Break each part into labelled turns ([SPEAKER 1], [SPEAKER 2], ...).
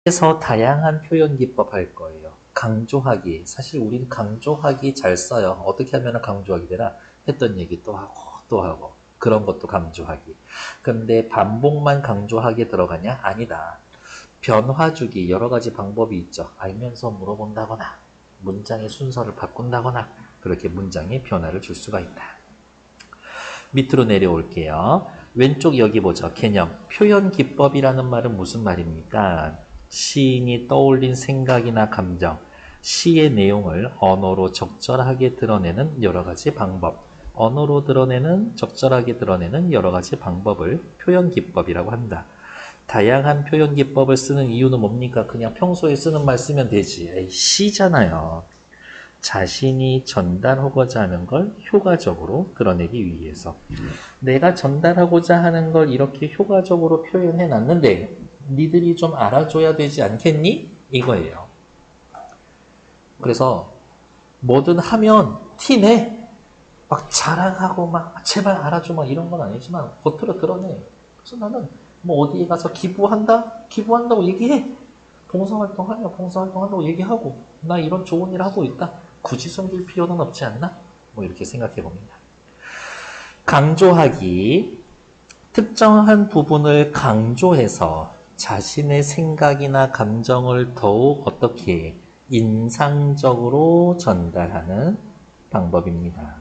[SPEAKER 1] 그래서 다양한 표현 기법 할 거예요. 강조하기. 사실 우리는 강조하기 잘 써요. 어떻게 하면 강조하기 되나? 했던 얘기 또 하고 또 하고. 그런 것도 강조하기. 근데 반복만 강조하게 들어가냐? 아니다. 변화 주기 여러 가지 방법이 있죠. 알면서 물어본다거나 문장의 순서를 바꾼다거나 그렇게 문장에 변화를 줄 수가 있다. 밑으로 내려올게요. 왼쪽 여기 보죠. 개념. 표현 기법이라는 말은 무슨 말입니까? 시인이 떠올린 생각이나 감정, 시의 내용을 언어로 적절하게 드러내는 여러 가지 방법, 언어로 드러내는, 적절하게 드러내는 여러 가지 방법을 표현 기법이라고 한다. 다양한 표현 기법을 쓰는 이유는 뭡니까? 그냥 평소에 쓰는 말 쓰면 되지. 에이, 시잖아요. 자신이 전달하고자 하는 걸 효과적으로 드러내기 위해서. 내가 전달하고자 하는 걸 이렇게 효과적으로 표현해 놨는데 니들이 좀 알아줘야 되지 않겠니? 이거예요. 그래서 뭐든 하면 티내. 막 자랑하고 막 제발 알아줘 막 이런 건 아니지만 겉으로 드러내. 그래서 나는 뭐 어디에 가서 기부한다? 기부한다고 얘기해. 봉사활동 한다고 얘기하고 나 이런 좋은 일 하고 있다. 굳이 숨길 필요는 없지 않나? 뭐 이렇게 생각해 봅니다. 강조하기. 특정한 부분을 강조해서 자신의 생각이나 감정을 더욱 어떻게 인상적으로 전달하는 방법입니다.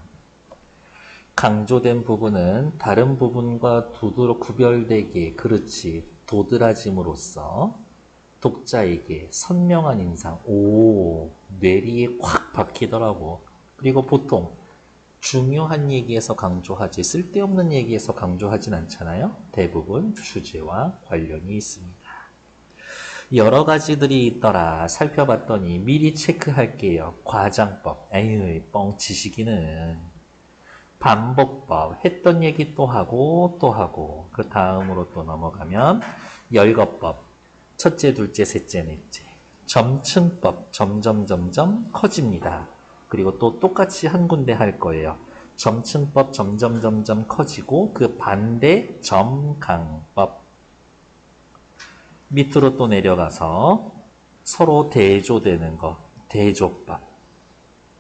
[SPEAKER 1] 강조된 부분은 다른 부분과 두드러 구별되게 그렇지 도드라짐으로써 독자에게 선명한 인상, 뇌리에 콱 박히더라고. 그리고 보통 중요한 얘기에서 강조하지 쓸데없는 얘기에서 강조하진 않잖아요. 대부분 주제와 관련이 있습니다. 여러 가지들이 있더라. 살펴봤더니 미리 체크할게요. 과장법. 에휴, 뻥치시기는. 반복법. 했던 얘기 또 하고 또 하고. 그 다음으로 또 넘어가면 열거법. 첫째, 둘째, 셋째, 넷째. 점층법. 점점 커집니다. 그리고 또 똑같이 한 군데 할 거예요. 점층법 점점 커지고 그 반대 점강법. 밑으로 또 내려가서 서로 대조되는 거. 대조법.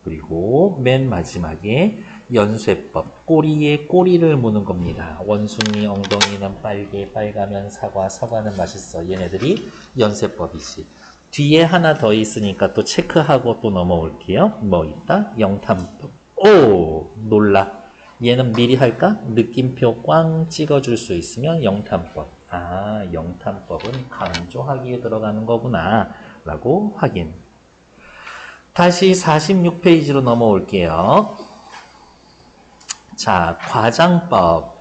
[SPEAKER 1] 그리고 맨 마지막에 연쇄법. 꼬리에 꼬리를 무는 겁니다. 원숭이 엉덩이는 빨개, 빨가면 사과, 사과는 맛있어. 얘네들이 연쇄법이지. 뒤에 하나 더 있으니까 또 체크하고 또 넘어올게요. 뭐 있다? 영탐법. 오! 놀라. 얘는 미리 할까? 느낌표 꽝 찍어줄 수 있으면 영탐법. 아, 영탐법은 강조하기에 들어가는 거구나. 라고 확인. 다시 46페이지로 넘어올게요. 자, 과장법.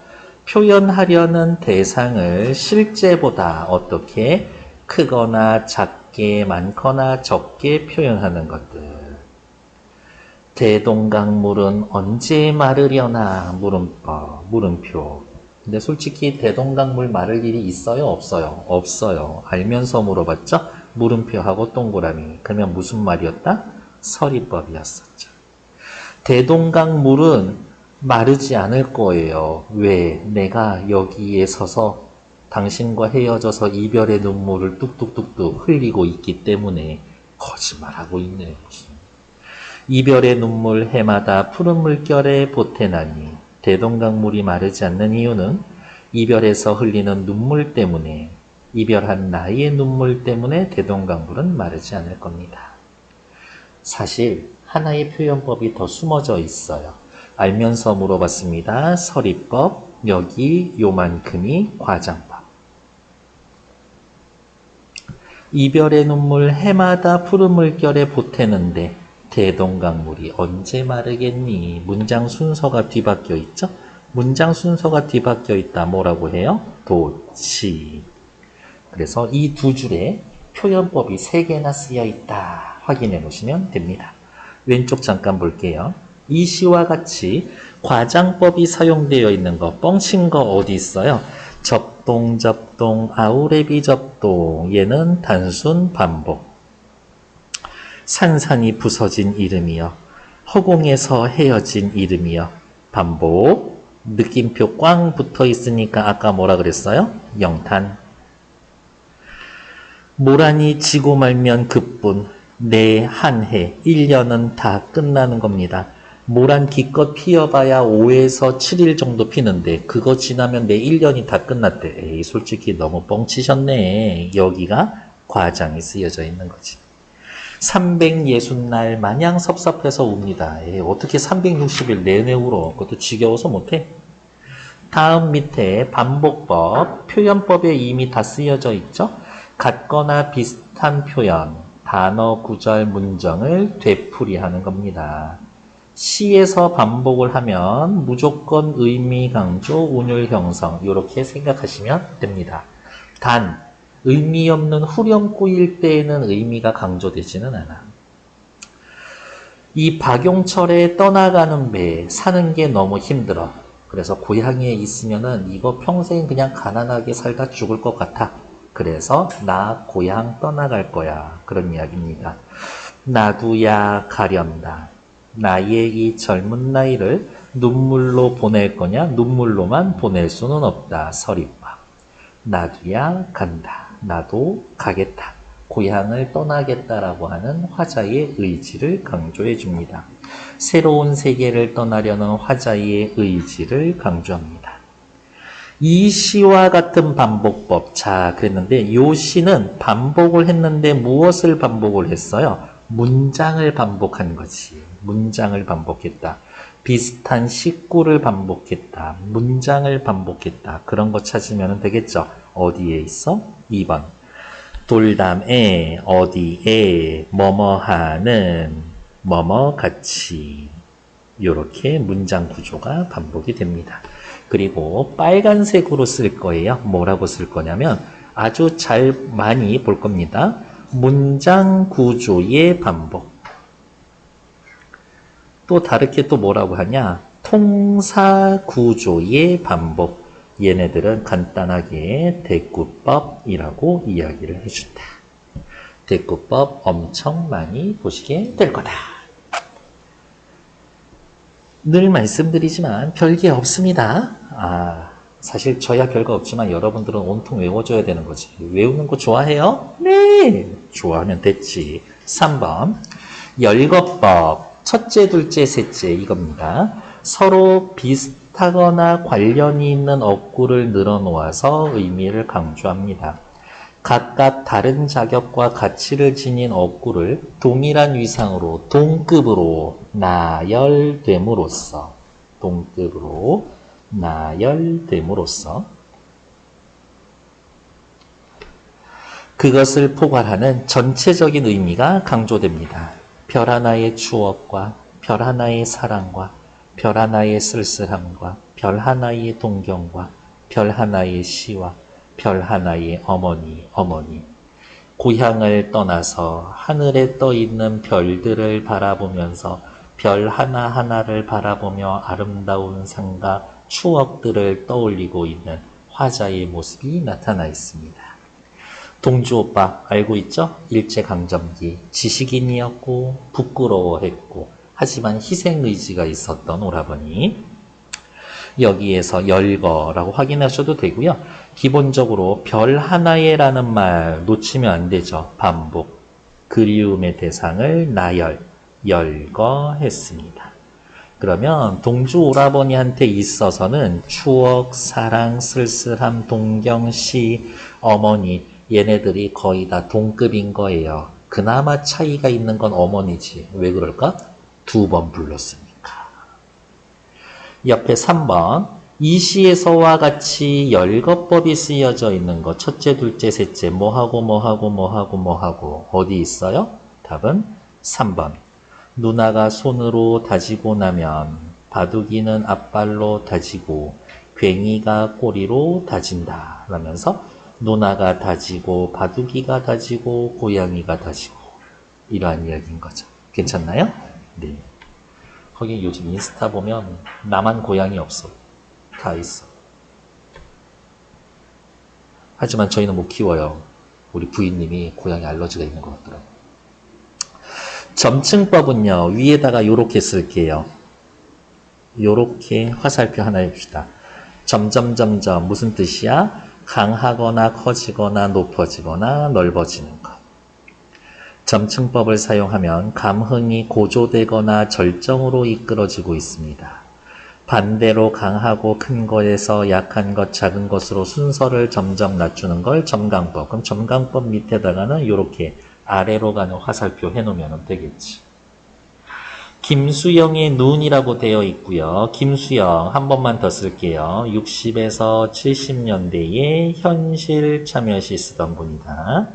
[SPEAKER 1] 표현하려는 대상을 실제보다 어떻게 크거나 작게 많거나 적게 표현하는 것들. 대동강물은 언제 마르려나 물음법, 물음표. 근데 솔직히 대동강물 마를 일이 있어요? 없어요? 없어요. 알면서 물어봤죠? 물음표하고 동그라미. 그러면 무슨 말이었다? 서리법이었었죠. 대동강물은 마르지 않을 거예요. 왜? 내가 여기에 서서 당신과 헤어져서 이별의 눈물을 뚝뚝뚝뚝 흘리고 있기 때문에 거짓말하고 있네. 이별의 눈물 해마다 푸른 물결에 보태나니 대동강물이 마르지 않는 이유는 이별에서 흘리는 눈물 때문에 이별한 나의 눈물 때문에 대동강물은 마르지 않을 겁니다. 사실 하나의 표현법이 더 숨어져 있어요. 알면서 물어봤습니다. 서리법, 여기 요만큼이 과장법. 이별의 눈물 해마다 푸른 물결에 보태는데 대동강물이 언제 마르겠니? 문장 순서가 뒤바뀌어 있죠? 문장 순서가 뒤바뀌어 있다. 뭐라고 해요? 도치. 그래서 이 두 줄에 표현법이 3개나 쓰여 있다. 확인해 놓으시면 됩니다. 왼쪽 잠깐 볼게요. 이 시와 같이 과장법이 사용되어 있는 거, 뻥친 거 어디 있어요? 접동, 아우레비 접동. 얘는 단순 반복. 산산이 부서진 이름이요. 허공에서 헤어진 이름이요. 반복. 느낌표 꽝 붙어 있으니까 아까 뭐라 그랬어요? 영탄. 모란이 지고 말면 그뿐 내 한 해, 1년은 다 끝나는 겁니다. 모란 기껏 피어봐야 5에서 7일 정도 피는데 그거 지나면 내 1년이 다 끝났대. 에이, 솔직히 너무 뻥치셨네. 여기가 과장이 쓰여져 있는 거지. 360날 마냥 섭섭해서 웁니다. 에이, 어떻게 360일 내내 울어? 그것도 지겨워서 못해? 다음 밑에 반복법, 표현법에 이미 다 쓰여져 있죠? 같거나 비슷한 표현, 단어, 구절, 문정을 되풀이하는 겁니다. 시에서 반복을 하면 무조건 의미 강조, 운율 형성 이렇게 생각하시면 됩니다. 단 의미 없는 후렴구일 때에는 의미가 강조되지는 않아. 이 박용철의 떠나가는 배 사는 게 너무 힘들어. 그래서 고향에 있으면은 이거 평생 그냥 가난하게 살다 죽을 것 같아. 그래서 나 고향 떠나갈 거야. 그런 이야기입니다. 나도야 가련다. 나의 이 젊은 나이를 눈물로 보낼 거냐? 눈물로만 보낼 수는 없다. 서리밥. 나도야 간다. 나도 가겠다. 고향을 떠나겠다라고 하는 화자의 의지를 강조해 줍니다. 새로운 세계를 떠나려는 화자의 의지를 강조합니다. 이 시와 같은 반복법. 자, 그랬는데 이 시는 반복을 했는데 무엇을 반복을 했어요? 문장을 반복한 거지. 문장을 반복했다. 비슷한 식구를 반복했다. 문장을 반복했다. 그런 거 찾으면 되겠죠. 어디에 있어? 2번. 돌담에, 어디에, 뭐뭐하는, 뭐뭐같이. 이렇게 문장 구조가 반복이 됩니다. 그리고 빨간색으로 쓸 거예요. 뭐라고 쓸 거냐면 아주 잘 많이 볼 겁니다. 문장 구조의 반복. 또 다르게 또 뭐라고 하냐? 통사 구조의 반복. 얘네들은 간단하게 대꾸법이라고 이야기를 해준다. 대꾸법 엄청 많이 보시게 될 거다. 늘 말씀드리지만 별게 없습니다. 사실 저야 별거 없지만 여러분들은 온통 외워줘야 되는 거지. 외우는 거 좋아해요? 네! 좋아하면 됐지. 3번 열거법 첫째, 둘째, 셋째 이겁니다. 서로 비슷하거나 관련이 있는 어구를 늘어놓아서 의미를 강조합니다. 각각 다른 자격과 가치를 지닌 어구를 동일한 위상으로 동급으로 나열됨으로써 동급으로 나열됨으로써 그것을 포괄하는 전체적인 의미가 강조됩니다. 별 하나의 추억과 별 하나의 사랑과 별 하나의 쓸쓸함과 별 하나의 동경과 별 하나의 시와 별 하나의 어머니 고향을 떠나서 하늘에 떠 있는 별들을 바라보면서 별 하나하나를 바라보며 아름다운 상과 추억들을 떠올리고 있는 화자의 모습이 나타나 있습니다. 동주 오빠 알고 있죠? 일제강점기 지식인이었고 부끄러워했고 하지만 희생의지가 있었던 오라버니. 여기에서 열거라고 확인하셔도 되고요. 기본적으로 별 하나에라는 말 놓치면 안 되죠. 반복. 그리움의 대상을 나열, 열거했습니다. 그러면 동주 오라버니한테 있어서는 추억, 사랑, 쓸쓸함, 동경, 시, 어머니 얘네들이 거의 다 동급인 거예요. 그나마 차이가 있는 건 어머니지. 왜 그럴까? 2번 불렀으니까. 옆에 3번 이 시에서와 같이 열거법이 쓰여져 있는 거 첫째, 둘째, 셋째 뭐하고 어디 있어요? 답은 3번. 누나가 손으로 다지고 나면 바둑이는 앞발로 다지고 괭이가 꼬리로 다진다 라면서 누나가 다지고 바둑이가 다지고 고양이가 다지고 이러한 이야기인 거죠. 괜찮나요? 네. 거기 요즘 인스타 보면 나만 고양이 없어. 다 있어. 하지만 저희는 못 키워요. 우리 부인님이 고양이 알러지가 있는 것 같더라고요. 점층법은요. 위에다가 요렇게 쓸게요. 요렇게 화살표 하나 해봅시다. 점점점점 무슨 뜻이야? 강하거나 커지거나 높아지거나 넓어지는 것. 점층법을 사용하면 감흥이 고조되거나 절정으로 이끌어지고 있습니다. 반대로 강하고 큰 것에서 약한 것, 작은 것으로 순서를 점점 낮추는 걸 점강법. 그럼 점강법 밑에다가는 이렇게 아래로 가는 화살표 해놓으면 되겠지. 김수영의 눈이라고 되어 있고요. 김수영 한 번만 더 쓸게요. 60에서 70년대에 현실 참여시 쓰던 분이다.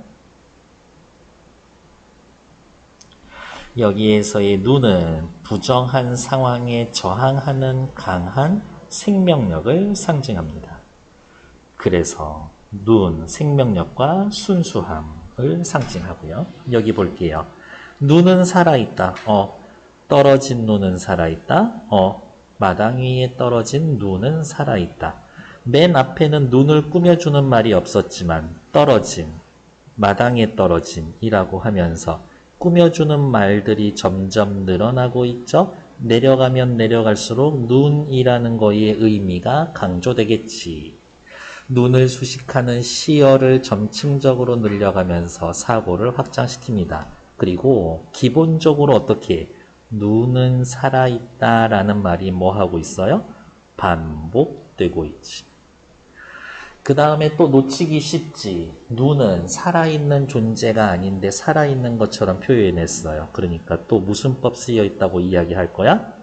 [SPEAKER 1] 여기에서의 눈은 부정한 상황에 저항하는 강한 생명력을 상징합니다. 그래서 눈, 생명력과 순수함을 상징하고요. 여기 볼게요. 눈은 살아있다. 떨어진 눈은 살아있다. 마당 위에 떨어진 눈은 살아있다. 맨 앞에는 눈을 꾸며주는 말이 없었지만 떨어진, 마당에 떨어진이라고 하면서 꾸며주는 말들이 점점 늘어나고 있죠. 내려가면 내려갈수록 눈이라는 거의 의미가 강조되겠지. 눈을 수식하는 시어를 점층적으로 늘려가면서 사고를 확장시킵니다. 그리고 기본적으로 어떻게 눈은 살아있다라는 말이 뭐 하고 있어요? 반복되고 있지. 그 다음에 또 놓치기 쉽지. 눈은 살아있는 존재가 아닌데 살아있는 것처럼 표현했어요. 그러니까 또 무슨 법 쓰여 있다고 이야기할 거야?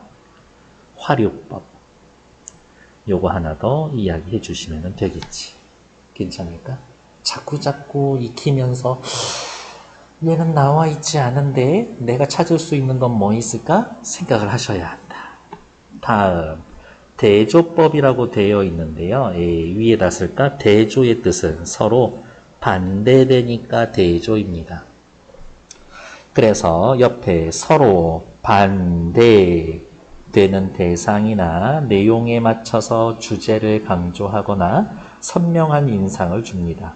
[SPEAKER 1] 화류법. 요거 하나 더 이야기해 주시면 되겠지. 괜찮을까? 자꾸 익히면서 얘는 나와 있지 않은데 내가 찾을 수 있는 건 뭐 있을까? 생각을 하셔야 한다. 다음. 대조법이라고 되어 있는데요. 위에다 쓸까? 대조의 뜻은 서로 반대되니까 대조입니다. 그래서 옆에 서로 반대되는 대상이나 내용에 맞춰서 주제를 강조하거나 선명한 인상을 줍니다.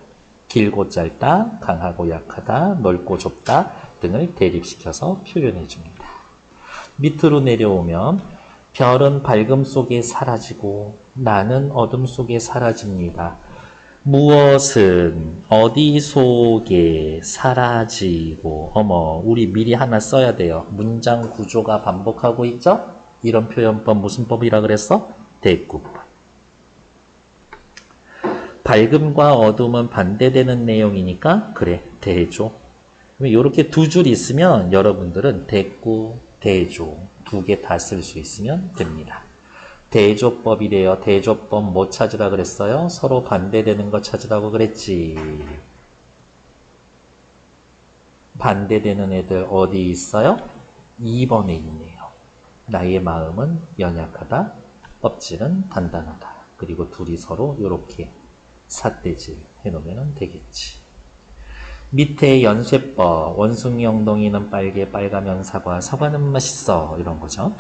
[SPEAKER 1] 길고 짧다, 강하고 약하다, 넓고 좁다 등을 대립시켜서 표현해 줍니다. 밑으로 내려오면 별은 밝음 속에 사라지고 나는 어둠 속에 사라집니다. 무엇은 어디 속에 사라지고 우리 미리 하나 써야 돼요. 문장 구조가 반복하고 있죠? 이런 표현법 무슨 법이라 그랬어? 대구법. 밝음과 어둠은 반대되는 내용이니까 그래 대조. 이렇게 두 줄 있으면 여러분들은 대구, 대조 두 개 다 쓸 수 있으면 됩니다. 대조법이래요. 대조법 뭐 찾으라 그랬어요? 서로 반대되는 거 찾으라고 그랬지. 반대되는 애들 어디 있어요? 2번에 있네요. 나의 마음은 연약하다. 껍질은 단단하다. 그리고 둘이 서로 이렇게 삿대질 해놓으면 되겠지. 밑에 연쇄법, 원숭이 엉덩이는 빨개, 빨가면 사과, 사과는 맛있어 이런 거죠.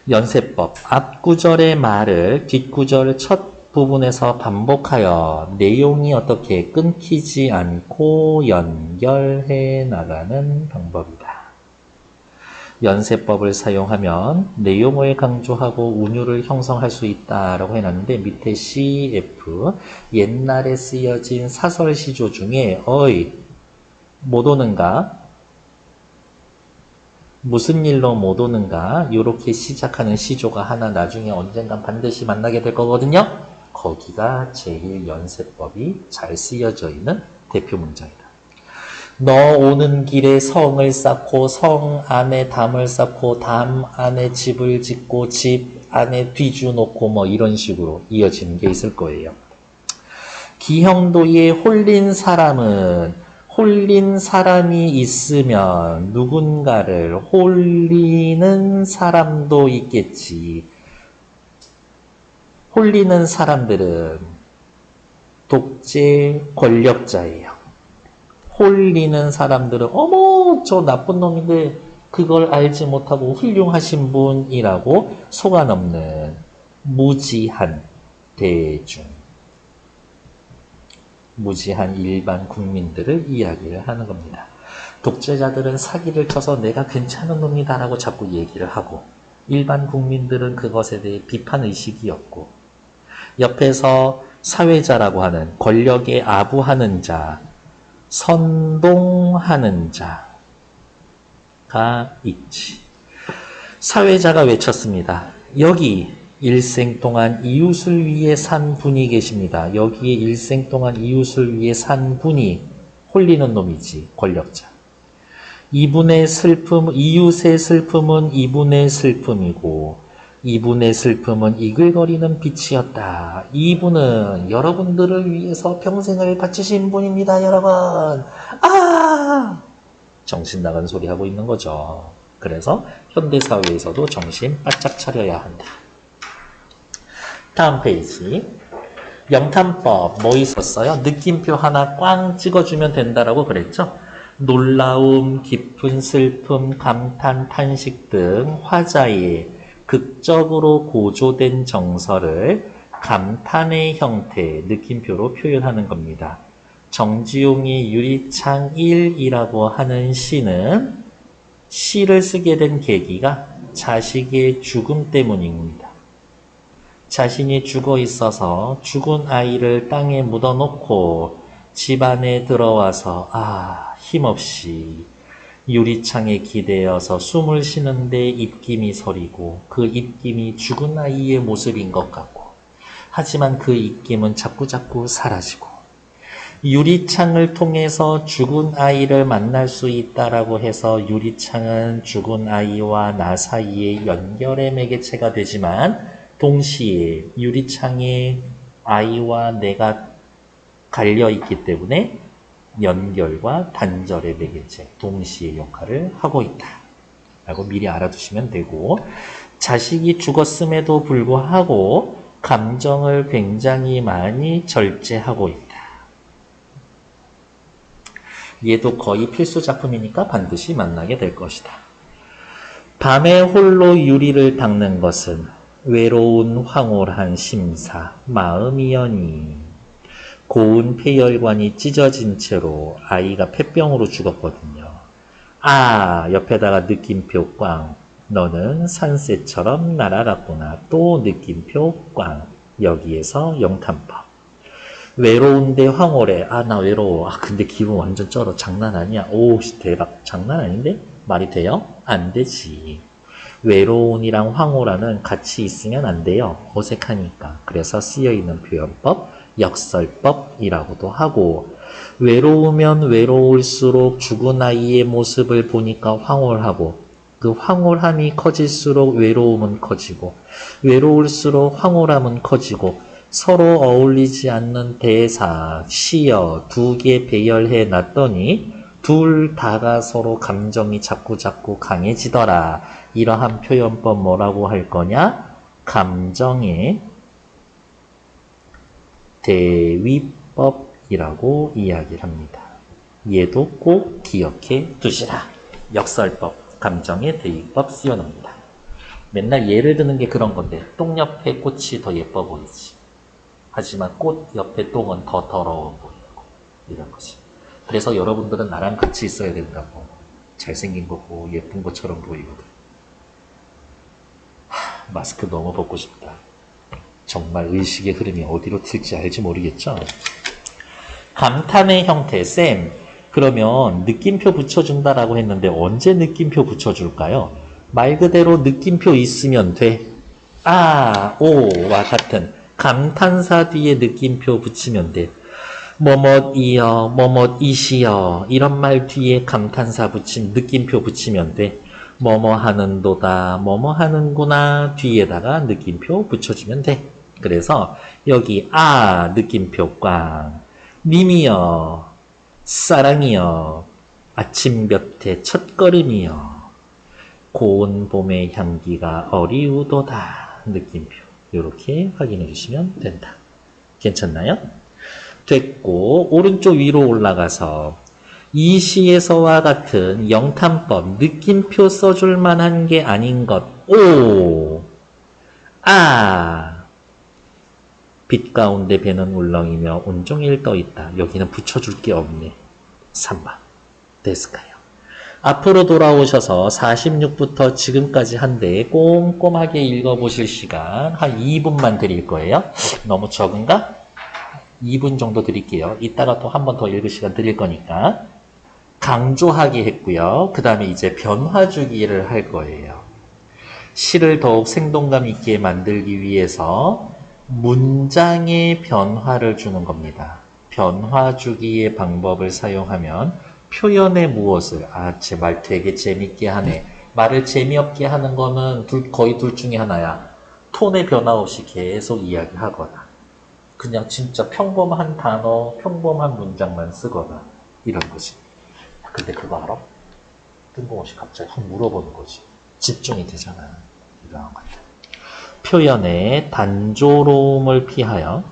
[SPEAKER 1] 연쇄법, 앞구절의 말을 뒷구절 첫 부분에서 반복하여 내용이 어떻게 끊기지 않고 연결해 나가는 방법이다. 연쇄법을 사용하면 내용을 강조하고 운율을 형성할 수 있다라고 해놨는데 밑에 CF, 옛날에 쓰여진 사설 시조 중에 못 오는가? 무슨 일로 못 오는가? 이렇게 시작하는 시조가 하나 나중에 언젠간 반드시 만나게 될 거거든요. 거기가 제일 연쇄법이 잘 쓰여져 있는 대표 문장이다. 너 오는 길에 성을 쌓고 성 안에 담을 쌓고 담 안에 집을 짓고 집 안에 뒤주 놓고 이런 식으로 이어지는 게 있을 거예요. 기형도에 홀린 사람이 있으면 누군가를 홀리는 사람도 있겠지. 홀리는 사람들은 독재 권력자예요. 홀리는 사람들은 저 나쁜 놈인데 그걸 알지 못하고 훌륭하신 분이라고 속아넘는 무지한 대중, 무지한 일반 국민들을 이야기를 하는 겁니다. 독재자들은 사기를 쳐서 내가 괜찮은 놈이다라고 자꾸 얘기를 하고 일반 국민들은 그것에 대해 비판의식이 없고 옆에서 사회자라고 하는 권력에 아부하는 자, 선동하는 자가 있지. 사회자가 외쳤습니다. 여기 일생 동안 이웃을 위해 산 분이 계십니다. 여기에 일생 동안 이웃을 위해 산 분이 홀리는 놈이지, 권력자. 이분의 슬픔, 이웃의 슬픔은 이분의 슬픔이고, 이분의 슬픔은 이글거리는 빛이었다. 이분은 여러분들을 위해서 평생을 바치신 분입니다, 여러분. 아! 정신 나간 소리 하고 있는 거죠. 그래서 현대사회에서도 정신 바짝 차려야 한다. 다음 페이지. 영탄법 뭐 있었어요? 느낌표 하나 꽝 찍어주면 된다라고 그랬죠? 놀라움, 깊은 슬픔, 감탄, 탄식 등 화자의 극적으로 고조된 정서를 감탄의 형태, 느낌표로 표현하는 겁니다. 정지용이 유리창 1이라고 하는 시는 시를 쓰게 된 계기가 자식의 죽음 때문입니다. 자신이 죽어 있어서 죽은 아이를 땅에 묻어놓고 집 안에 들어와서 힘없이 유리창에 기대어서 숨을 쉬는데 입김이 서리고 그 입김이 죽은 아이의 모습인 것 같고 하지만 그 입김은 자꾸자꾸 사라지고 유리창을 통해서 죽은 아이를 만날 수 있다라고 해서 유리창은 죽은 아이와 나 사이의 연결의 매개체가 되지만 동시에 유리창에 아이와 내가 갈려있기 때문에 연결과 단절의 매개체, 동시에 역할을 하고 있다. 라고 미리 알아두시면 되고, 자식이 죽었음에도 불구하고 감정을 굉장히 많이 절제하고 있다. 얘도 거의 필수 작품이니까 반드시 만나게 될 것이다. 밤에 홀로 유리를 닦는 것은 외로운 황홀한 심사, 마음이여니. 고운 폐혈관이 찢어진 채로 아이가 폐병으로 죽었거든요. 옆에다가 느낌표 꽝. 너는 산새처럼 날아갔구나. 또 느낌표 꽝. 여기에서 영탄법. 외로운데 황홀해. 나 외로워. 근데 기분 완전 쩔어. 장난 아니야. 대박. 장난 아닌데? 말이 돼요? 안 되지. 외로운이랑 황홀한은 같이 있으면 안 돼요. 어색하니까. 그래서 쓰여있는 표현법, 역설법이라고도 하고, 외로우면 외로울수록 죽은 아이의 모습을 보니까 황홀하고, 그 황홀함이 커질수록 외로움은 커지고, 외로울수록 황홀함은 커지고, 서로 어울리지 않는 대사, 시어 두 개 배열해 놨더니 둘 다가 서로 감정이 자꾸자꾸 강해지더라. 이러한 표현법 뭐라고 할 거냐? 감정의 대위법이라고 이야기를 합니다. 얘도 꼭 기억해 두시라. 역설법, 감정의 대위법 씌워놓습니다. 맨날 예를 드는 게 그런 건데 똥 옆에 꽃이 더 예뻐 보이지. 하지만 꽃 옆에 똥은 더 더러워 보이고 이런 거지. 그래서 여러분들은 나랑 같이 있어야 된다고. 잘생긴 거고 예쁜 것처럼 보이거든. 마스크 너무 벗고 싶다. 정말 의식의 흐름이 어디로 튈지 알지 모르겠죠? 감탄의 형태, 쌤. 그러면 느낌표 붙여준다라고 했는데 언제 느낌표 붙여줄까요? 말 그대로 느낌표 있으면 돼. 오와 같은 감탄사 뒤에 느낌표 붙이면 돼. 뭐뭇이여, 뭐뭇이시여 이런 말 뒤에 감탄사 느낌표 붙이면 돼. 뭐뭐 하는도다, 뭐뭐 하는구나 뒤에다가 느낌표 붙여주면 돼. 그래서 여기 느낌표 꽝. 님이여, 사랑이여, 아침볕의 첫걸음이여, 고운 봄의 향기가 어리우도다. 느낌표. 이렇게 확인해 주시면 된다. 괜찮나요? 됐고, 오른쪽 위로 올라가서 이 시에서와 같은 영탄법, 느낌표 써줄 만한 게 아닌 것. 빛 가운데 배는 울렁이며 온종일 떠있다. 여기는 붙여줄 게 없네. 3번. 됐을까요? 앞으로 돌아오셔서 46부터 지금까지 한데 꼼꼼하게 읽어보실 시간 한 2분만 드릴 거예요. 너무 적은가? 2분 정도 드릴게요. 이따가 또 한 번 더 읽을 시간 드릴 거니까. 강조하기 했고요. 그 다음에 이제 변화주기를 할 거예요. 시를 더욱 생동감 있게 만들기 위해서 문장의 변화를 주는 겁니다. 변화주기의 방법을 사용하면 표현의 무엇을, 제 말 되게 재밌게 하네. 말을 재미없게 하는 거는 거의 둘 중에 하나야. 톤의 변화 없이 계속 이야기하거나 그냥 진짜 평범한 단어, 평범한 문장만 쓰거나 이런 거지. 근데 그거 알아? 뜬금없이 갑자기 확 물어보는 거지. 집중이 되잖아. 이러한 것들. 표현의 단조로움을 피하여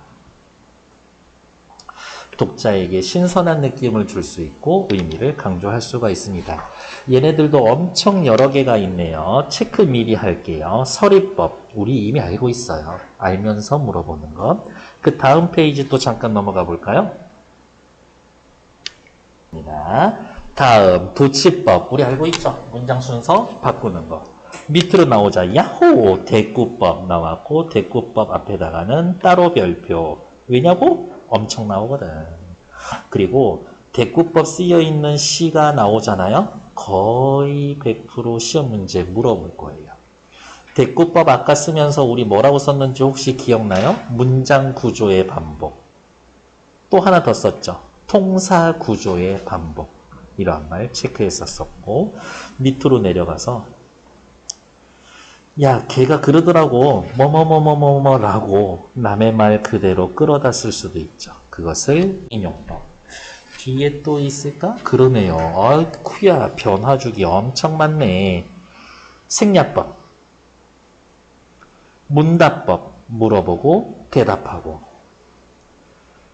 [SPEAKER 1] 독자에게 신선한 느낌을 줄 수 있고 의미를 강조할 수가 있습니다. 얘네들도 엄청 여러 개가 있네요. 체크 미리 할게요. 서리법. 우리 이미 알고 있어요. 알면서 물어보는 것. 그 다음 페이지 또 잠깐 넘어가 볼까요? 다음 도치법. 우리 알고 있죠? 문장 순서 바꾸는 거. 밑으로 나오자. 야호! 대꾸법 나왔고 대꾸법 앞에다가는 따로 별표. 왜냐고? 엄청 나오거든. 그리고 대꾸법 쓰여있는 시가 나오잖아요. 거의 100% 시험 문제 물어볼 거예요. 대꾸법 아까 쓰면서 우리 뭐라고 썼는지 혹시 기억나요? 문장 구조의 반복. 또 하나 더 썼죠. 통사 구조의 반복. 이러한 말 체크했었고 밑으로 내려가서 야, 걔가 그러더라고. 뭐뭐뭐뭐뭐라고 남의 말 그대로 끌어다 쓸 수도 있죠. 그것을 인용법. 뒤에 또 있을까? 그러네요. 아이쿠야, 변화주기 엄청 많네. 생략법. 문답법. 물어보고 대답하고.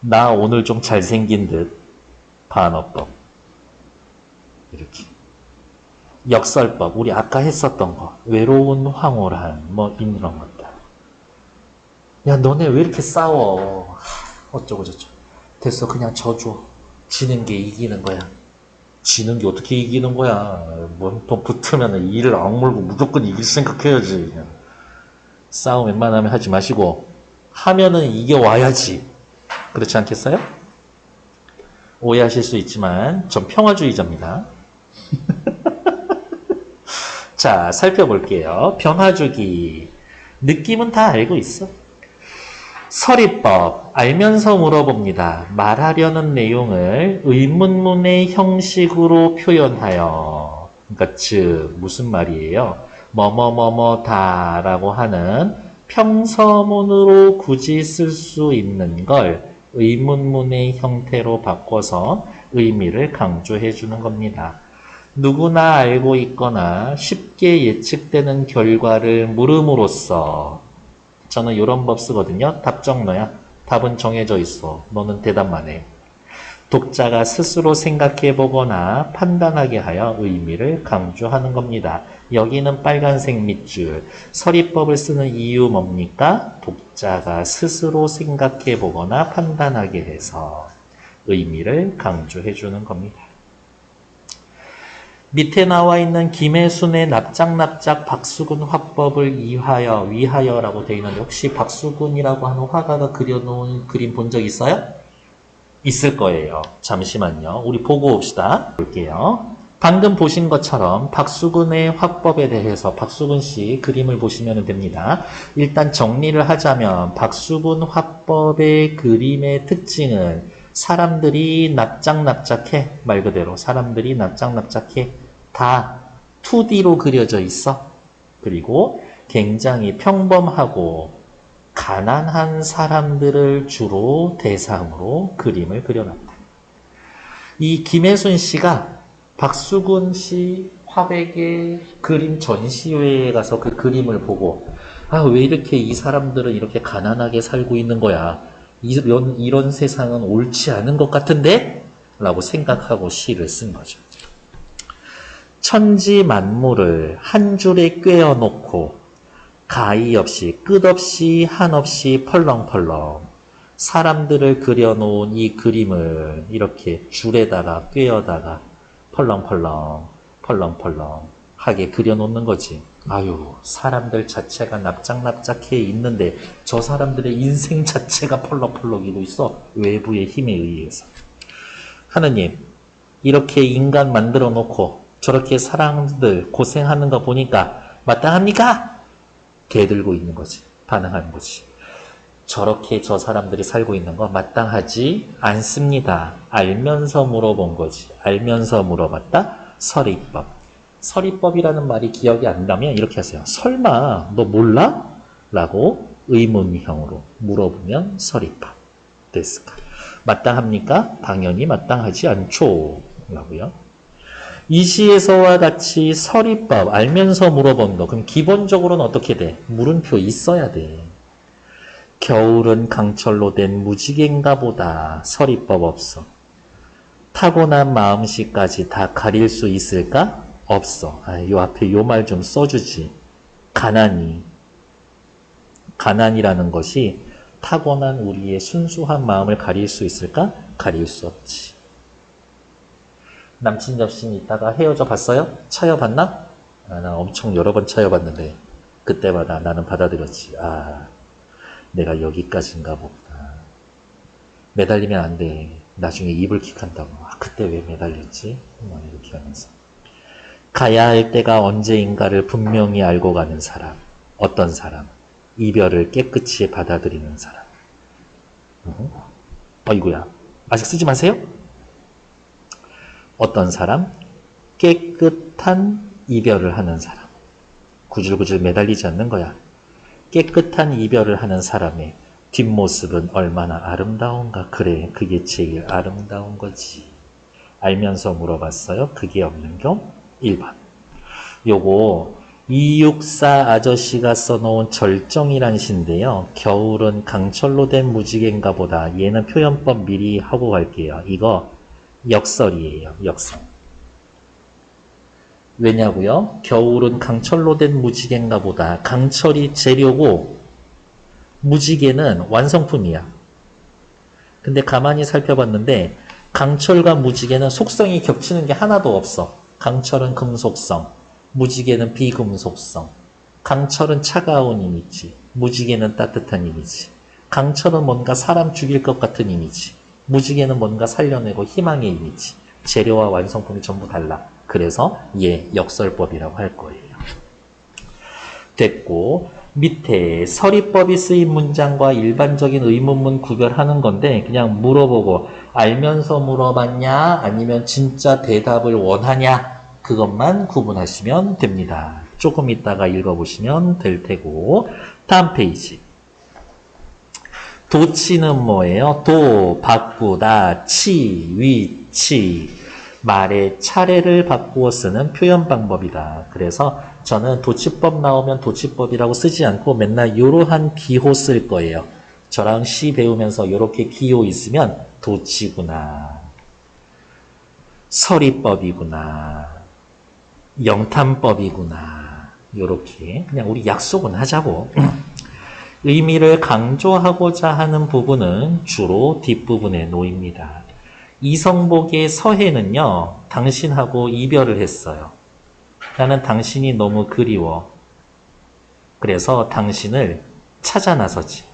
[SPEAKER 1] 나 오늘 좀 잘생긴 듯. 반어법. 이렇게. 역설법, 우리 아까 했었던 거. 외로운 황홀한, 뭐 이런 것들. 야, 너네 왜 이렇게 싸워? 어쩌고 저쩌고. 됐어, 그냥 져줘. 지는 게 이기는 거야. 지는 게 어떻게 이기는 거야? 또 붙으면 이를 악물고 무조건 이길 생각해야지. 그냥. 싸움 웬만하면 하지 마시고 하면은 이겨와야지. 그렇지 않겠어요? 오해하실 수 있지만 전 평화주의자입니다. 자, 살펴볼게요. 변화주기. 느낌은 다 알고 있어. 서리법. 알면서 물어봅니다. 말하려는 내용을 의문문의 형식으로 표현하여. 그러니까 즉 무슨 말이에요? 뭐뭐뭐뭐다 라고 하는 평서문으로 굳이 쓸 수 있는 걸 의문문의 형태로 바꿔서 의미를 강조해 주는 겁니다. 누구나 알고 있거나 쉽게 예측되는 결과를 물음으로써 저는 이런 법 쓰거든요. 답정너야. 답은 정해져 있어. 너는 대답만 해. 독자가 스스로 생각해 보거나 판단하게 하여 의미를 강조하는 겁니다. 여기는 빨간색 밑줄. 서리법을 쓰는 이유 뭡니까? 독자가 스스로 생각해 보거나 판단하게 해서 의미를 강조해 주는 겁니다. 밑에 나와 있는 김혜순의 납작납작 박수근 화법을 위하여라고 되어 있는데 혹시 박수근이라고 하는 화가가 그려놓은 그림 본 적 있어요? 있을 거예요. 잠시만요. 우리 보고 봅시다. 볼게요. 방금 보신 것처럼 박수근의 화법에 대해서 박수근 씨 그림을 보시면 됩니다. 일단 정리를 하자면 박수근 화법의 그림의 특징은 사람들이 납작납작해. 말 그대로 사람들이 납작납작해. 다 2D로 그려져 있어. 그리고 굉장히 평범하고 가난한 사람들을 주로 대상으로 그림을 그려놨다. 이 김혜순 씨가 박수근 씨 화백의 그림 전시회에 가서 그 그림을 보고 왜 이렇게 이 사람들은 이렇게 가난하게 살고 있는 거야. 이런 세상은 옳지 않은 것 같은데? 라고 생각하고 시를 쓴 거죠. 천지 만물을 한 줄에 꿰어놓고 가히 없이 끝없이 한없이 펄렁펄렁 사람들을 그려놓은 이 그림을 이렇게 줄에다가 꿰어다가 펄렁펄렁 펄렁펄렁 하게 그려놓는 거지. 아유, 사람들 자체가 납작납작해 있는데 저 사람들의 인생 자체가 펄럭펄럭이고 있어. 외부의 힘에 의해서. 하느님, 이렇게 인간 만들어 놓고 저렇게 사람들 고생하는 거 보니까 마땅합니까? 개들고 있는 거지. 반응하는 거지. 저렇게 저 사람들이 살고 있는 거 마땅하지 않습니다. 알면서 물어본 거지. 알면서 물어봤다. 서리법. 서리법이라는 말이 기억이 안 나면 이렇게 하세요. 설마 너 몰라? 라고 의문형으로 물어보면 서리법. 됐을까? 마땅합니까? 당연히 마땅하지 않죠. 라고요. 이 시에서와 같이 서리법 알면서 물어본 거. 그럼 기본적으로는 어떻게 돼? 물음표 있어야 돼. 겨울은 강철로 된 무지개인가 보다. 서리법 없어. 타고난 마음씨까지 다 가릴 수 있을까? 없어. 요 앞에 요 말 좀 써주지. 가난이. 가난이라는 것이 타고난 우리의 순수한 마음을 가릴 수 있을까? 가릴 수 없지. 남친 접신 있다가 헤어져 봤어요? 차여봤나? 나 엄청 여러 번 차여봤는데 그때마다 나는 받아들였지. 내가 여기까지인가 보다. 매달리면 안 돼. 나중에 이불킥한다고. 그때 왜 매달렸지? 이렇게 하면서. 가야 할 때가 언제인가를 분명히 알고 가는 사람. 어떤 사람? 이별을 깨끗이 받아들이는 사람. 어이구야. 아직 쓰지 마세요. 어떤 사람? 깨끗한 이별을 하는 사람. 구질구질 매달리지 않는 거야. 깨끗한 이별을 하는 사람의 뒷모습은 얼마나 아름다운가. 그래, 그게 제일 아름다운 거지. 알면서 물어봤어요. 그게 없는 경우 1번. 요거 264 아저씨가 써놓은 절정이란 시인데요. 겨울은 강철로 된 무지개인가 보다. 얘는 표현법 미리 하고 갈게요. 이거 역설이에요. 역설. 왜냐고요? 겨울은 강철로 된 무지개인가 보다. 강철이 재료고 무지개는 완성품이야. 근데 가만히 살펴봤는데 강철과 무지개는 속성이 겹치는 게 하나도 없어. 강철은 금속성, 무지개는 비금속성. 강철은 차가운 이미지, 무지개는 따뜻한 이미지. 강철은 뭔가 사람 죽일 것 같은 이미지, 무지개는 뭔가 살려내고 희망의 이미지. 재료와 완성품이 전부 달라. 그래서 역설법이라고 할 거예요. 됐고, 밑에 서리법이 쓰인 문장과 일반적인 의문문 구별하는 건데 그냥 물어보고 알면서 물어봤냐 아니면 진짜 대답을 원하냐 그것만 구분하시면 됩니다. 조금 이따가 읽어보시면 될 테고. 다음 페이지. 도치는 뭐예요? 도, 바꾸다, 치, 위치. 말의 차례를 바꾸어 쓰는 표현 방법이다. 그래서 저는 도치법 나오면 도치법이라고 쓰지 않고 맨날 이러한 기호 쓸 거예요. 저랑 시 배우면서 이렇게 기호 있으면 도치구나, 서리법이구나, 영탄법이구나, 이렇게 그냥 우리 약속은 하자고. 의미를 강조하고자 하는 부분은 주로 뒷부분에 놓입니다. 이성복의 서해는요, 당신하고 이별을 했어요. 나는 당신이 너무 그리워. 그래서 당신을 찾아 나서지.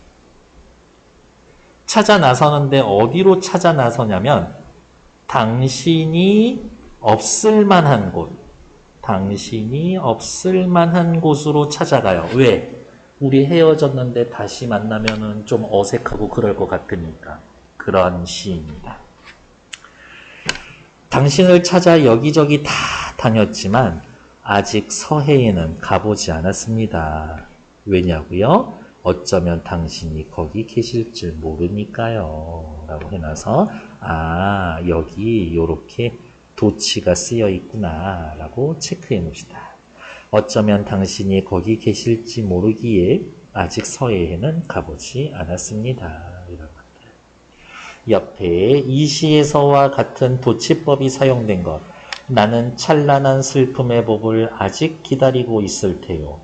[SPEAKER 1] 찾아 나서는데 어디로 찾아 나서냐면 당신이 없을 만한 곳, 당신이 없을 만한 곳으로 찾아가요. 왜? 우리 헤어졌는데 다시 만나면은 좀 어색하고 그럴 것 같으니까. 그런 시입니다. 당신을 찾아 여기저기 다 다녔지만 아직 서해에는 가보지 않았습니다. 왜냐고요? 어쩌면 당신이 거기 계실 줄 모르니까요. 라고 해놔서 여기 요렇게 도치가 쓰여 있구나 라고 체크해 놓읍시다. 어쩌면 당신이 거기 계실지 모르기에 아직 서해에는 가보지 않았습니다. 이런 옆에 이 시에서와 같은 도치법이 사용된 것. 나는 찬란한 슬픔의 법을 아직 기다리고 있을 테요.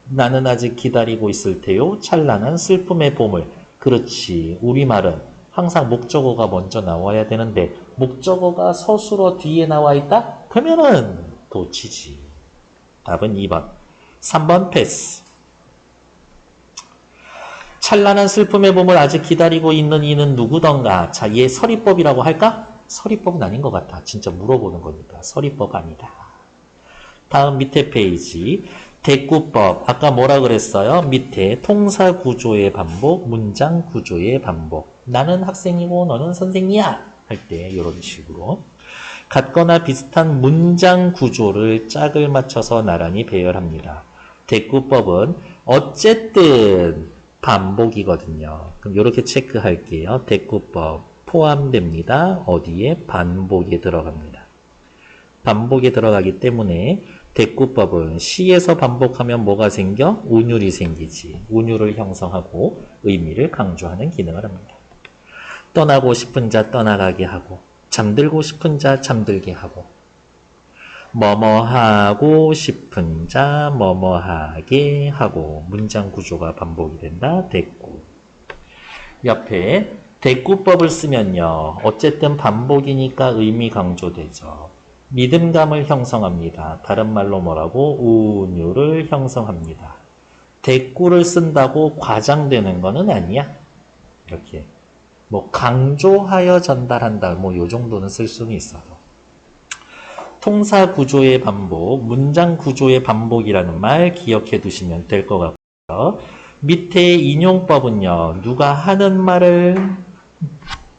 [SPEAKER 1] 나는 아직 기다리고 있을 테요. 찬란한 슬픔의 봄을. 그렇지. 우리말은 항상 목적어가 먼저 나와야 되는데 목적어가 서술어 뒤에 나와 있다? 그러면은 도치지. 답은 2번. 3번 패스. 찬란한 슬픔의 봄을 아직 기다리고 있는 이는 누구던가? 자, 얘 서리법이라고 할까? 서리법은 아닌 것 같아. 진짜 물어보는 거니까. 서리법 아니다. 다음 밑에 페이지. 대꾸법. 아까 뭐라 그랬어요? 밑에 통사 구조의 반복, 문장 구조의 반복. 나는 학생이고 너는 선생이야. 할 때 이런 식으로. 같거나 비슷한 문장 구조를 짝을 맞춰서 나란히 배열합니다. 대꾸법은 어쨌든 반복이거든요. 그럼 이렇게 체크할게요. 대꾸법 포함됩니다. 어디에? 반복에 들어갑니다. 반복에 들어가기 때문에 대꾸법은 시에서 반복하면 뭐가 생겨? 운율이 생기지. 운율을 형성하고 의미를 강조하는 기능을 합니다. 떠나고 싶은 자 떠나가게 하고, 잠들고 싶은 자 잠들게 하고, 뭐뭐하고 싶은 자 뭐뭐하게 하고, 문장 구조가 반복이 된다. 대꾸. 옆에 대꾸법을 쓰면요. 어쨌든 반복이니까 의미 강조되죠. 믿음감을 형성합니다. 다른 말로 뭐라고? 운율을 형성합니다. 대꾸를 쓴다고 과장되는 거는 아니야. 이렇게. 뭐 강조하여 전달한다. 뭐 요 정도는 쓸 수는 있어도. 통사 구조의 반복, 문장 구조의 반복이라는 말 기억해 두시면 될 것 같고요. 밑에 인용법은요. 누가 하는 말을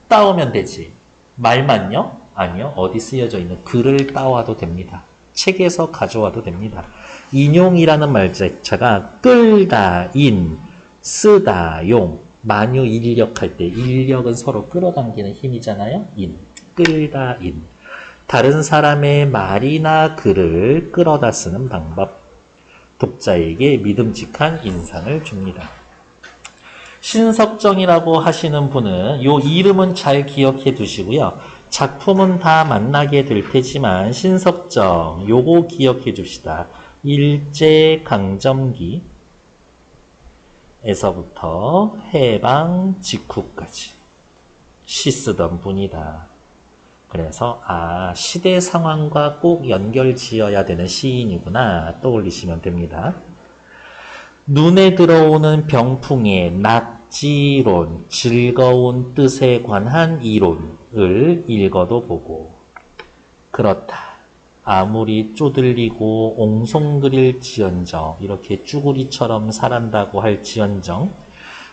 [SPEAKER 1] 따오면 되지. 말만요? 아니요. 어디 쓰여져 있는 글을 따와도 됩니다. 책에서 가져와도 됩니다. 인용이라는 말 자체가 끌다, 인, 쓰다, 용. 만유 인력할 때 인력은 서로 끌어당기는 힘이잖아요. 인, 끌다, 인. 다른 사람의 말이나 글을 끌어다 쓰는 방법. 독자에게 믿음직한 인상을 줍니다. 신석정이라고 하시는 분은 요 이름은 잘 기억해 두시고요. 작품은 다 만나게 될 테지만 신석정 요거 기억해 줍시다. 일제강점기 에서부터 해방 직후까지 시 쓰던 분이다. 그래서 시대 상황과 꼭 연결 지어야 되는 시인이구나 떠올리시면 됩니다. 눈에 들어오는 병풍의 낙지론, 즐거운 뜻에 관한 이론을 읽어도 보고, 그렇다. 아무리 쪼들리고 옹송그릴지언정, 이렇게 쭈구리처럼 살한다고 할지언정,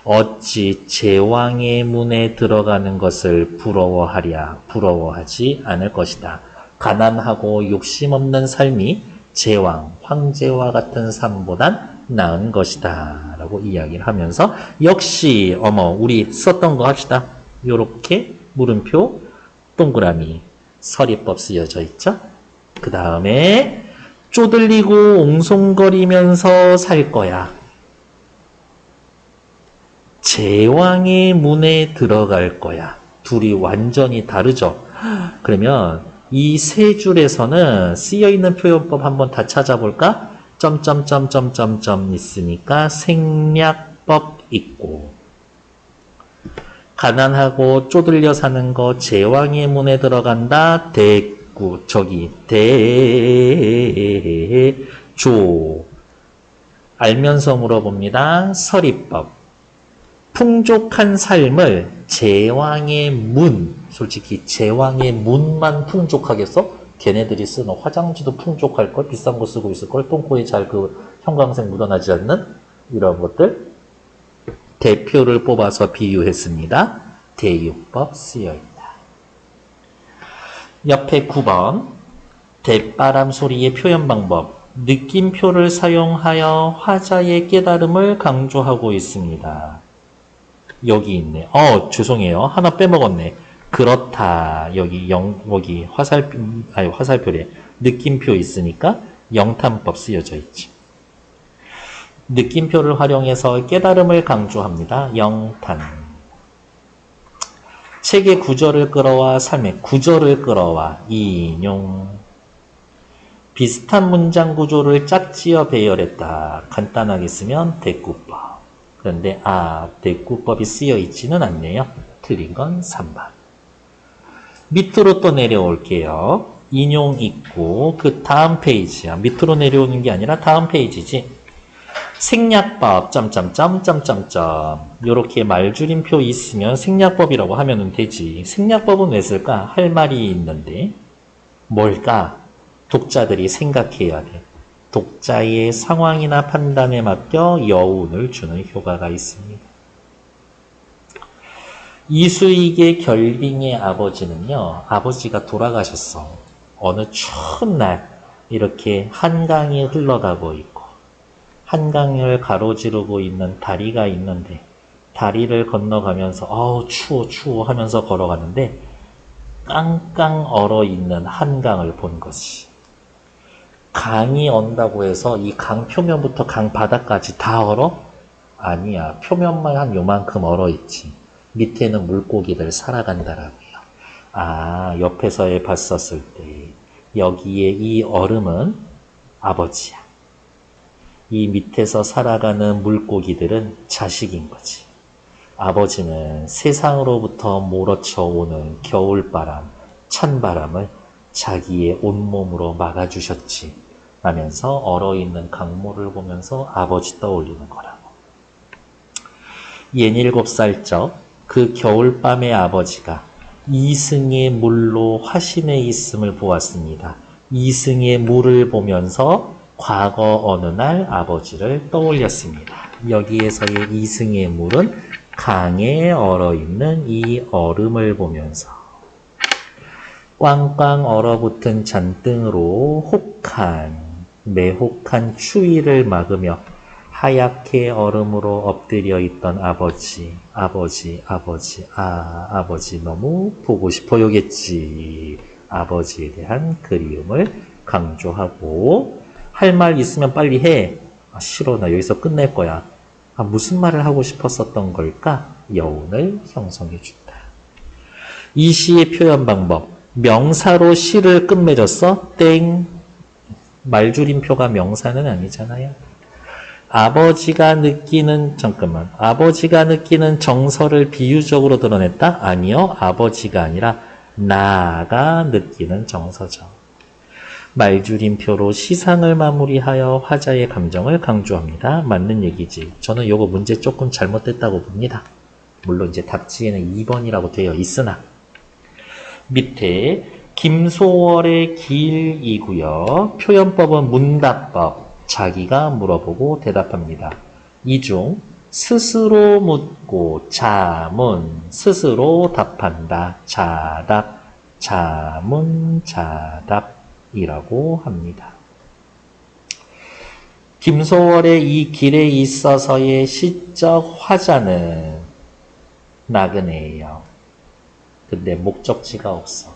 [SPEAKER 1] 어찌 제왕의 문에 들어가는 것을 부러워하랴, 부러워하지 않을 것이다. 가난하고 욕심 없는 삶이 제왕, 황제와 같은 삶보단 나은 것이다. 라고 이야기를 하면서, 역시, 우리 썼던 거 합시다. 요렇게 물음표, 동그라미, 서리법 쓰여져 있죠? 그 다음에 쪼들리고 옹송거리면서 살 거야. 제왕의 문에 들어갈 거야. 둘이 완전히 다르죠? 그러면 이 세 줄에서는 쓰여있는 표현법 한번 다 찾아볼까? 점점점점점점 있으니까 생략법 있고, 가난하고 쪼들려 사는 거 제왕의 문에 들어간다. 대조. 알면서 물어봅니다. 서리법. 풍족한 삶을 제왕의 문, 솔직히 제왕의 문만 풍족하겠어? 걔네들이 쓰는 화장지도 풍족할걸? 비싼 거 쓰고 있을걸? 똥꼬에 잘 형광색 묻어나지 않는 이런 것들. 대표를 뽑아서 비유했습니다. 대유법 쓰여있다. 옆에 9번 대바람 소리의 표현 방법. 느낌표를 사용하여 화자의 깨달음을 강조하고 있습니다. 여기 있네. 죄송해요. 하나 빼먹었네. 그렇다. 여기 화살표래. 느낌표 있으니까 영탄법 쓰여져 있지. 느낌표를 활용해서 깨달음을 강조합니다. 영탄. 책의 구절을 끌어와 삶의 구절을 끌어와 인용. 비슷한 문장 구조를 짝지어 배열했다. 간단하게 쓰면 대꾸법. 그런데 대꾸법이 쓰여 있지는 않네요. 틀린 건 3번. 밑으로 또 내려올게요. 인용 있고 그 다음 페이지야. 밑으로 내려오는 게 아니라 다음 페이지지. 생략법 점점점 요렇게 말줄임표 있으면 생략법이라고 하면 되지. 생략법은 왜 쓸까? 할 말이 있는데 뭘까? 독자들이 생각해야 돼. 독자의 상황이나 판단에 맡겨 여운을 주는 효과가 있습니다. 이수익의 결빙의 아버지는요. 아버지가 돌아가셨어. 어느 추운 날 이렇게 한강이 흘러가고 있고 한강을 가로지르고 있는 다리가 있는데 다리를 건너가면서 추워 하면서 걸어가는데 깡깡 얼어있는 한강을 본 것이. 강이 온다고 해서 이 강 표면부터 강 바닥까지 다 얼어? 아니야. 표면만 한 요만큼 얼어있지. 밑에는 물고기들 살아간다라고요. 옆에서 봤었을 때 여기에 이 얼음은 아버지야. 이 밑에서 살아가는 물고기들은 자식인 거지. 아버지는 세상으로부터 몰아쳐 오는 겨울바람, 찬바람을 자기의 온몸으로 막아주셨지 라면서 얼어있는 강물을 보면서 아버지 떠올리는 거라고. 67살적 그 겨울밤의 아버지가 이승의 물로 화신해 있음을 보았습니다. 이승의 물을 보면서 과거 어느 날 아버지를 떠올렸습니다. 여기에서의 이승의 물은 강에 얼어있는 이 얼음을 보면서 꽝꽝 얼어붙은 잔등으로 매혹한 추위를 막으며 하얗게 얼음으로 엎드려 있던 아버지 너무 보고 싶어요겠지. 아버지에 대한 그리움을 강조하고 할 말 있으면 빨리 해. 싫어, 나 여기서 끝낼 거야. 무슨 말을 하고 싶었었던 걸까? 여운을 형성해 준다. 이 시의 표현 방법. 명사로 시를 끝맺었어? 땡. 말줄임표가 명사는 아니잖아요. 아버지가 느끼는 정서를 비유적으로 드러냈다? 아니요. 아버지가 아니라 나가 느끼는 정서죠. 말줄임표로 시상을 마무리하여 화자의 감정을 강조합니다. 맞는 얘기지. 저는 요거 문제 조금 잘못됐다고 봅니다. 물론 이제 답지에는 2번이라고 되어 있으나 밑에 김소월의 길이고요. 표현법은 문답법. 자기가 물어보고 대답합니다. 이 중 스스로 묻고 자문, 스스로 답한다. 자답, 자문, 자답이라고 합니다. 김소월의 이 길에 있어서의 시적 화자는 나그네예요. 근데 목적지가 없어.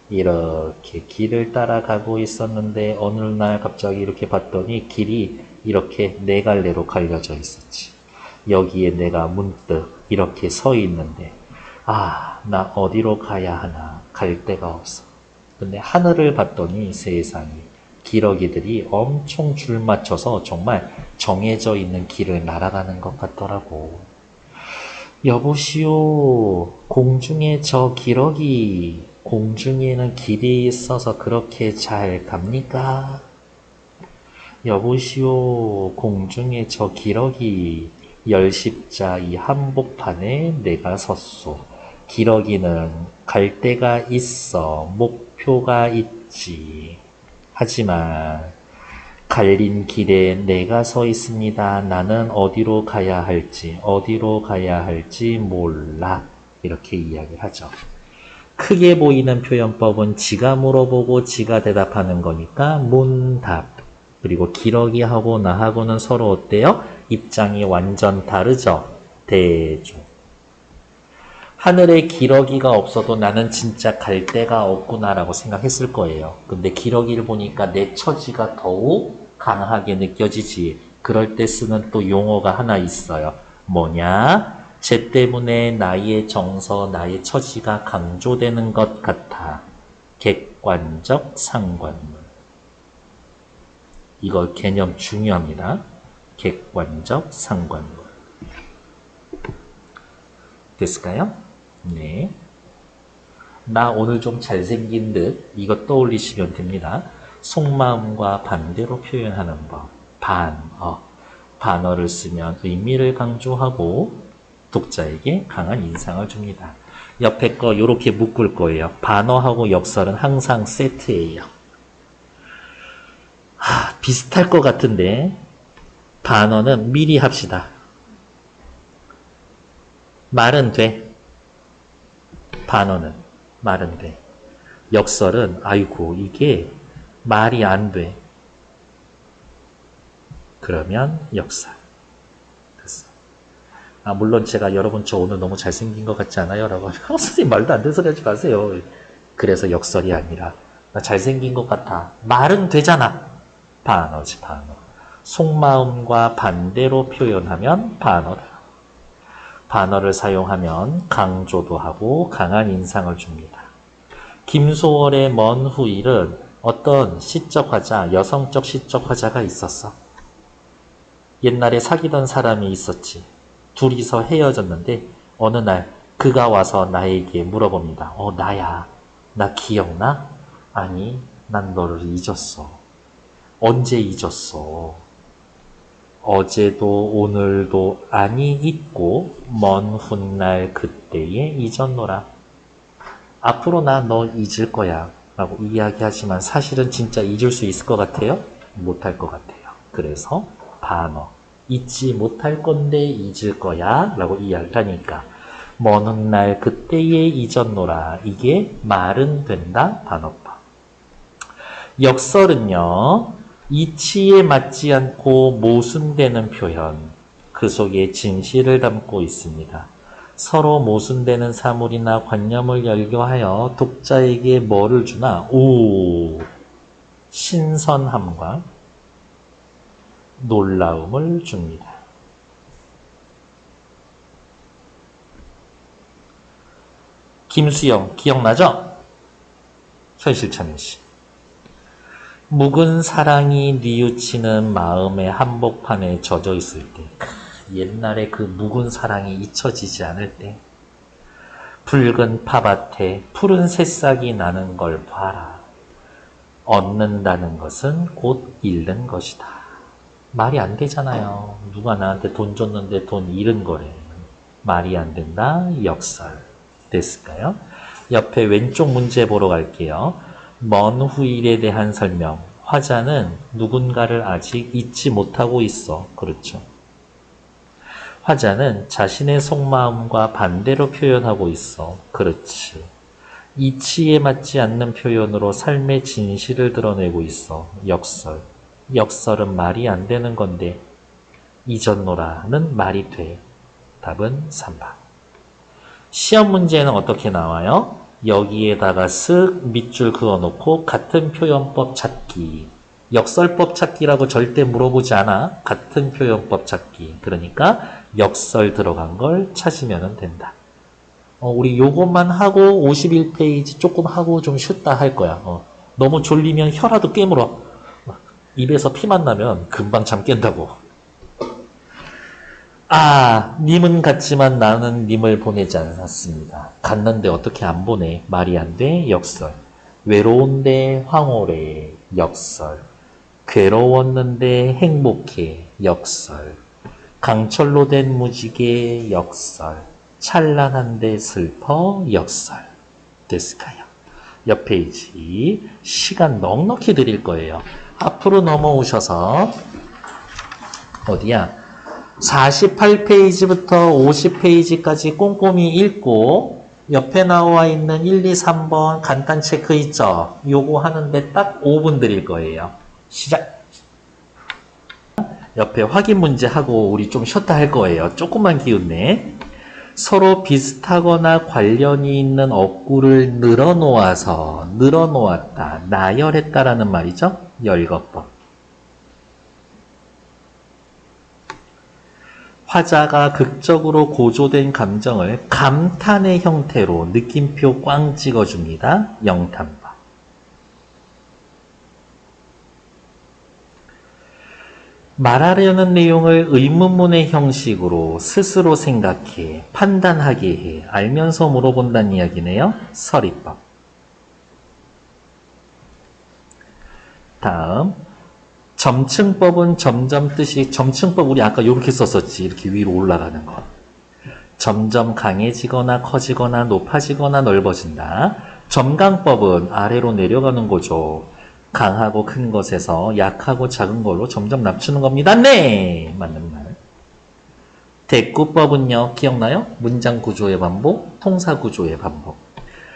[SPEAKER 1] 이렇게 길을 따라가고 있었는데 어느 날 갑자기 이렇게 봤더니 길이 이렇게 네 갈래로 갈려져 있었지. 여기에 내가 문득 이렇게 서 있는데 나 어디로 가야 하나 갈 데가 없어. 근데 하늘을 봤더니 세상에 기러기들이 엄청 줄 맞춰서 정말 정해져 있는 길을 날아가는 것 같더라고. 여보시오, 공중에 저 기러기, 공중에는 길이 있어서 그렇게 잘 갑니까? 여보시오, 공중에 저 기러기, 열십자 이 한복판에 내가 섰소. 기러기는 갈 데가 있어, 목표가 있지. 하지만 갈린 길에 내가 서 있습니다. 나는 어디로 가야 할지 몰라. 이렇게 이야기를 하죠. 크게 보이는 표현법은 지가 물어보고 지가 대답하는 거니까 문답. 그리고 기러기하고 나하고는 서로 어때요? 입장이 완전 다르죠. 대조. 하늘에 기러기가 없어도 나는 진짜 갈 데가 없구나라고 생각했을 거예요. 근데 기러기를 보니까 내 처지가 더욱 강하게 느껴지지. 그럴 때 쓰는 또 용어가 하나 있어요. 뭐냐? 쟤 때문에 나의 정서, 나의 처지가 강조되는 것 같아. 객관적 상관문. 이거 개념 중요합니다. 객관적 상관문. 됐을까요? 네. 나 오늘 좀 잘생긴 듯 이거 떠올리시면 됩니다. 속마음과 반대로 표현하는 법. 반어를 쓰면 의미를 강조하고 독자에게 강한 인상을 줍니다. 옆에 거 이렇게 묶을 거예요. 반어하고 역설은 항상 세트예요. 비슷할 것 같은데 반어는 미리 합시다. 말은 돼. 반어는 말은 돼. 역설은 아이고 이게 말이 안 돼. 그러면 역설. 됐어. 물론 제가 여러분 저 오늘 너무 잘생긴 것 같지 않아요? 라고 선생님 말도 안 되는 소리 하지 마세요. 그래서 역설이 아니라 나 잘생긴 것 같아. 말은 되잖아. 반어지 반어. 속마음과 반대로 표현하면 반어다. 반어를 사용하면 강조도 하고 강한 인상을 줍니다. 김소월의 먼 후일은 어떤 시적 화자, 여성적 시적 화자가 있었어. 옛날에 사귀던 사람이 있었지. 둘이서 헤어졌는데 어느 날 그가 와서 나에게 물어봅니다. 나야. 나 기억나? 아니, 난 너를 잊었어. 언제 잊었어? 어제도 오늘도 아니 잊고 먼 훗날 그때에 잊었노라. 앞으로 나 너 잊을 거야 라고 이야기하지만 사실은 진짜 잊을 수 있을 것 같아요? 못할 것 같아요. 그래서 반어. 잊지 못할 건데 잊을 거야 라고 이야기하니까 먼 훗날 그때에 잊었노라. 이게 말은 된다 반어법. 역설은요. 이치에 맞지 않고 모순되는 표현, 그 속에 진실을 담고 있습니다. 서로 모순되는 사물이나 관념을 열거하여 독자에게 뭐를 주나? 신선함과 놀라움을 줍니다. 김수영 기억나죠? 현실찬 씨. 묵은 사랑이 뉘우치는 마음의 한복판에 젖어 있을 때, 옛날에 그 묵은 사랑이 잊혀지지 않을 때, 붉은 팥밭에 푸른 새싹이 나는 걸 봐라. 얻는다는 것은 곧 잃는 것이다. 말이 안 되잖아요. 누가 나한테 돈 줬는데 돈 잃은 거래. 말이 안 된다. 역설. 됐을까요? 옆에 왼쪽 문제 보러 갈게요. 먼 후일에 대한 설명. 화자는 누군가를 아직 잊지 못하고 있어. 그렇죠. 화자는 자신의 속마음과 반대로 표현하고 있어. 그렇지. 이치에 맞지 않는 표현으로 삶의 진실을 드러내고 있어. 역설. 역설은 말이 안 되는 건데 잊었노라는 말이 돼. 답은 3번. 시험 문제는 어떻게 나와요? 여기에다가 쓱 밑줄 그어놓고 같은 표현법 찾기. 역설법 찾기라고 절대 물어보지 않아. 같은 표현법 찾기. 그러니까 역설 들어간 걸 찾으면 된다. 우리 요것만 하고 51페이지 조금 하고 좀 쉬었다 할 거야. 너무 졸리면 혀라도 깨물어. 입에서 피만 나면 금방 잠 깬다고. 님은 갔지만 나는 님을 보내지 않았습니다. 갔는데 어떻게 안 보내? 말이 안 돼? 역설. 외로운데 황홀해. 역설. 괴로웠는데 행복해. 역설. 강철로 된 무지개. 역설. 찬란한데 슬퍼. 역설. 됐을까요? 옆 페이지 시간 넉넉히 드릴 거예요. 앞으로 넘어오셔서 어디야? 48페이지부터 50페이지까지 꼼꼼히 읽고 옆에 나와 있는 1, 2, 3번 간단 체크 있죠? 요거 하는데 딱 5분 드릴 거예요. 시작! 옆에 확인 문제 하고 우리 좀 쉬었다 할 거예요. 조금만 기운내. 서로 비슷하거나 관련이 있는 어구를 늘어놓았다, 나열했다라는 말이죠. 열거법. 화자가 극적으로 고조된 감정을 감탄의 형태로 느낌표 꽝 찍어줍니다. 영탄법. 말하려는 내용을 의문문의 형식으로 스스로 생각해, 판단하게 해, 알면서 물어본다는 이야기네요. 서리법. 다음, 점층법은 점점 뜻이, 점층법 우리 아까 이렇게 썼었지. 이렇게 위로 올라가는 거. 점점 강해지거나 커지거나 높아지거나 넓어진다. 점강법은 아래로 내려가는 거죠. 강하고 큰 것에서 약하고 작은 걸로 점점 낮추는 겁니다. 네! 맞는 말. 대꾸법은요, 기억나요? 문장 구조의 반복, 통사 구조의 반복.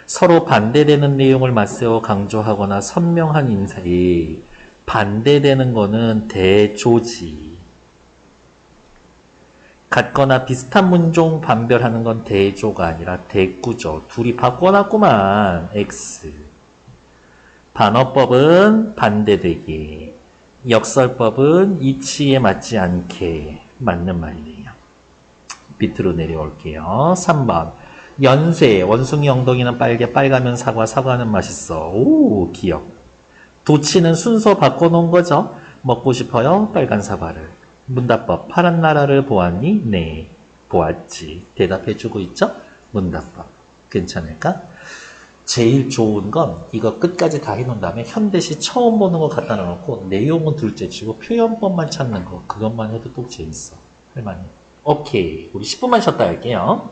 [SPEAKER 1] 서로 반대되는 내용을 맞세워 강조하거나 선명한 인사에 반대되는 거는 대조지. 같거나 비슷한 문종 반별하는 건 대조가 아니라 대꾸죠. 둘이 바꿔놨구만. X. 반어법은 반대되게. 역설법은 이치에 맞지 않게. 맞는 말이네요. 밑으로 내려올게요. 3번. 연세. 원숭이 엉덩이는 빨개. 빨가면 사과. 사과는 맛있어. 오, 기억. 도치는 순서 바꿔놓은 거죠. 먹고 싶어요. 빨간 사과를. 문답법. 파란 나라를 보았니? 네. 보았지. 대답해주고 있죠? 문답법. 괜찮을까? 제일 좋은 건 이거 끝까지 다 해놓은 다음에 현대시 처음 보는 거 갖다 놓고 내용은 둘째 치고 표현법만 찾는 거. 그것만 해도 또 재밌어. 할만해. 오케이. 우리 10분만 쉬었다 할게요.